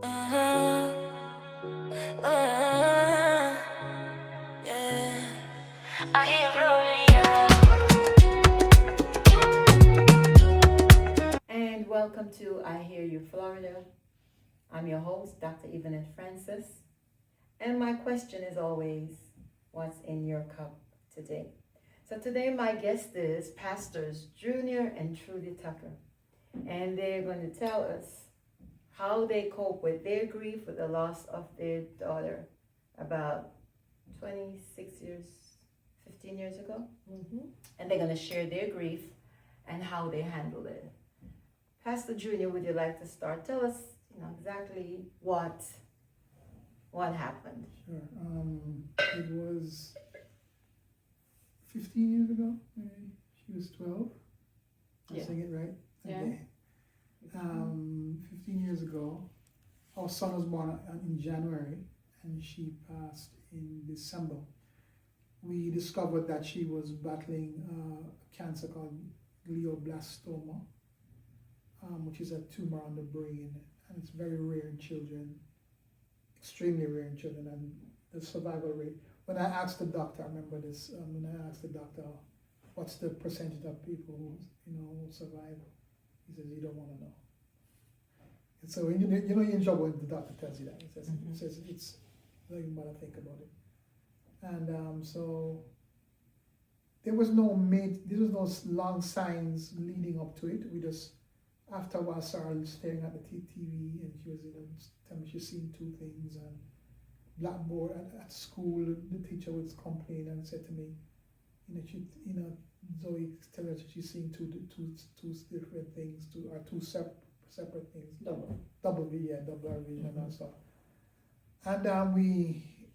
Yeah. I hear And welcome to I Hear You, Florida. I'm your host, Dr. Yvonnette Francis. And my question is always, what's in your cup today? So today my guest is Pastors Junior and Trudy Tucker. And they're going to tell us how they cope with their grief with the loss of their daughter about 26 years, 15 years ago. And they're going to share their grief and how they handled it. Pastor Junior, would you like to start? Tell us, exactly what happened. Sure. It was 15 years ago, maybe. She was 12. I'm saying it right? Yeah. Okay. 15 years ago, our son was born in January, and she passed in December. We discovered that she was battling a cancer called glioblastoma, which is a tumor on the brain, and it's very rare in children, extremely rare in children, and the survival rate. When I asked the doctor, I remember this, when I asked the doctor, what's the percentage of people who survive? He says, you don't want to know. And so you're in trouble when the doctor tells you that. He says it's don't even bother to think about it. And so there was no long signs leading up to it. We just, after a while, saw her staring at the TV, and she was telling me she's seen two things. And blackboard at school, the teacher would complain and said to me, Zoe tell her she's seeing two different things, two separate things. Double vision and stuff. And we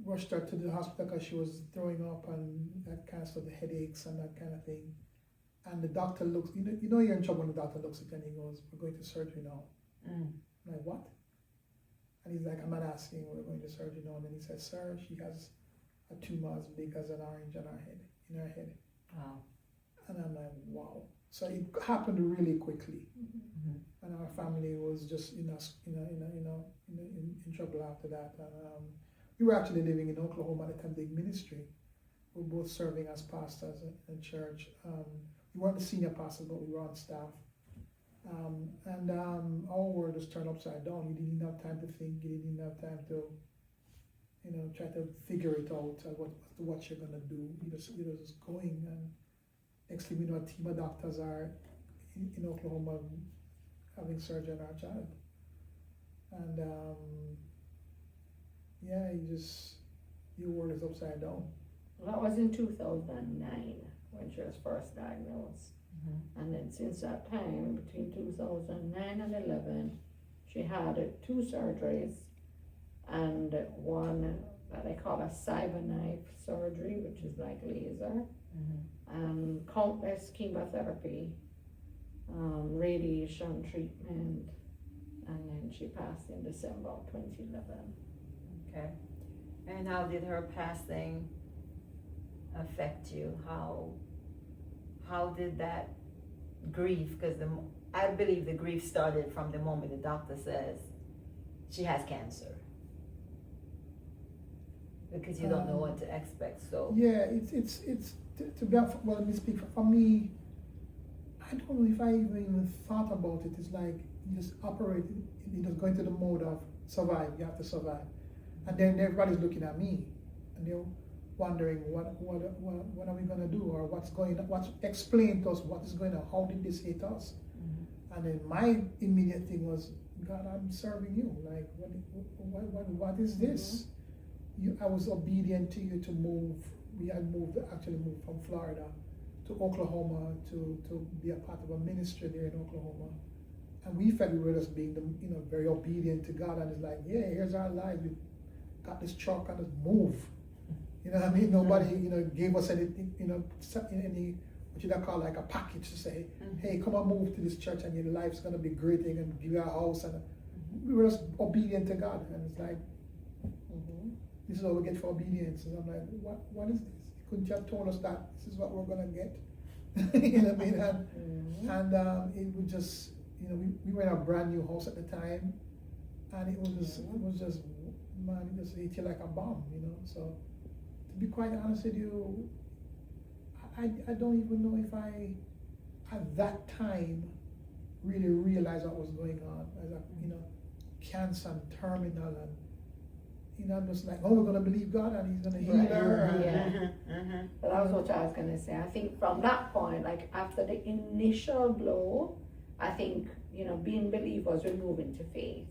rushed her to the hospital because she was throwing up and that kind of stuff, the headaches and that kind of thing. And the doctor looks, you're in trouble when the doctor looks at you and he goes, we're going to surgery now. I'm like, what? And he's like, I'm not asking, we're going to surgery now. And then he says, sir, she has a tumor as big as an orange in her head. Wow. And I'm like, wow. So it happened really quickly. And our family was just in trouble after that. And we were actually living in Oklahoma at the time, big ministry. We were both serving as pastors in church. We weren't the senior pastors, but we were on staff. And our world was turned upside down. You didn't have time to think. You didn't have time to, try to figure it out. What you're gonna do. You're just going. And next thing you know, a team of doctors are in Oklahoma having surgery on our child. And your world is upside down. Well, that was in 2009 when she was first diagnosed. And then since that time, between 2009 and 11, she had two surgeries and one that I call a cyberknife surgery, which is like laser, and countless chemotherapy, radiation treatment, and then she passed in December of 2011. Okay. And how did her passing affect you? How did that grief, because I believe the grief started from the moment the doctor says she has cancer, because you don't know what to expect. So yeah, it's to be honest, well, let me speak for me. I don't know if I even thought about it. It's like you just operate, you just go into the mode of survive. You have to survive, and then everybody's looking at me, and they're wondering what are we gonna do, or explain to us what is going on. How did this hit us? And then my immediate thing was, God, I'm serving you. Like, what is this? I was obedient to you to move. We had actually moved from Florida to Oklahoma to be a part of a ministry there in Oklahoma. And we felt we were just being very obedient to God. And it's like, yeah, here's our life. We got this truck and just move. You know what I mean? Nobody, gave us anything, any, what you call like a package to say, hey, come and move to this church and your life's gonna be great. They're gonna give you a house. And we were just obedient to God. And it's like, this is what we get for obedience. And I'm like, what is this? You couldn't you have told us that this is what we're gonna get? You know what I mean? And it would just, we were in a brand new house at the time. and it was just, man, it just hit you like a bomb, you know. So to be quite honest with you, I don't even know if I at that time really realized what was going on. As a, you know, cancer and terminal, and you know, I'm just like, oh, we're gonna believe God and He's gonna heal Right. her. And, Yeah. But that was what I was gonna say. I think from that point, like after the initial blow, I think, you know, being believers, we're moving to faith.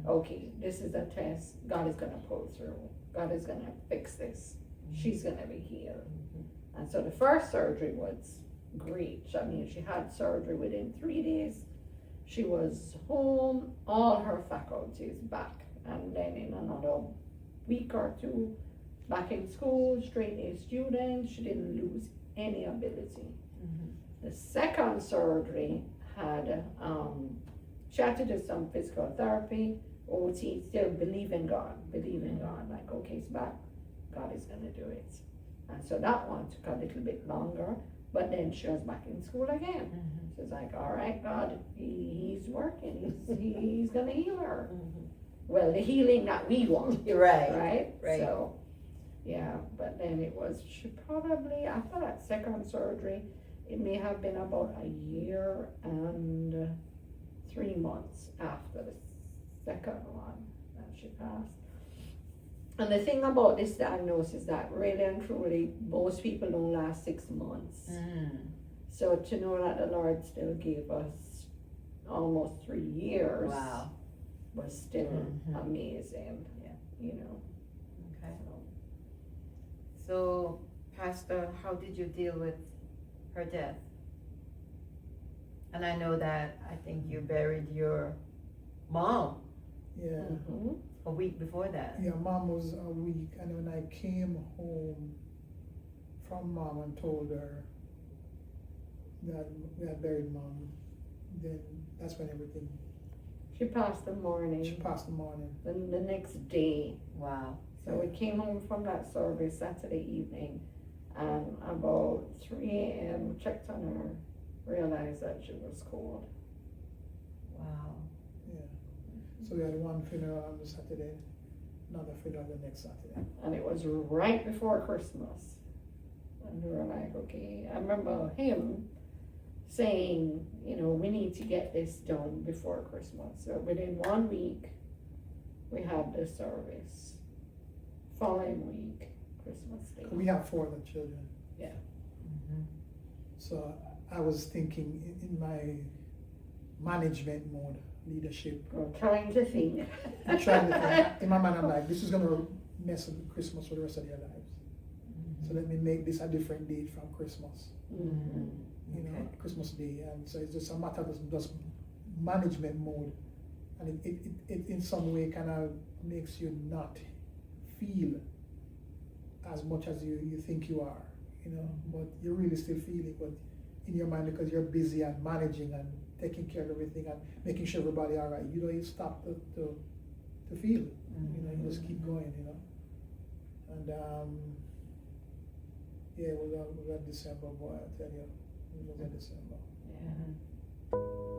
Okay, this is a test. God is gonna pull through. God is gonna fix this. She's gonna be healed. And so the first surgery was great. I mean, she had surgery within 3 days. She was home, all her faculties back. And then in another week or two, back in school, straight A student. She didn't lose any ability. The second surgery had, she had to do some physical therapy, OT, still believe in God, like, okay, it's back, God is gonna do it. And so that one took a little bit longer, but then she was back in school again. She's like, all right, God, he's working, he's gonna heal her. Well, the healing that we want, right? So, yeah, but then it was, she probably, after that second surgery, it may have been about a year and 3 months after the second one that she passed. And the thing about this diagnosis is that really and truly, most people don't last 6 months. So to know that the Lord still gave us almost 3 years was still amazing, you know. Okay. So, Pastor, how did you deal with her death? And I know that I think you buried your mom Yeah. a week before that. Yeah, Mom was a week, and when I came home from Mom and told her that we had buried Mom, then that's when everything. She passed the morning. She passed the morning. Then the next day. Wow. So we came home from that service Saturday evening, and about 3 a.m. checked on her, realized that she was cold. Wow. Yeah. So we had one funeral on the Saturday, another funeral the next Saturday. And it was right before Christmas. And we were like, okay, I remember him saying, you know, we need to get this done before Christmas. So within 1 week, we had the service. Following week, Christmas Day. We have 4 other children. Yeah. So I was thinking in my management mode, leadership. We're trying to think. I'm trying to think. In my mind, I'm like, this is going to mess up Christmas for the rest of their lives. So let me make this a different date from Christmas. You know, Christmas Day. And so it's just a matter of just management mode. And it in some way kind of makes you not feel as much as you think you are, you know, but you're really still feeling, but in your mind, because you're busy and managing and taking care of everything and making sure everybody all right, you know, you stop to feel, you know, you just keep going, you know. And yeah, it was a December, boy, I tell you, it was a December. Yeah.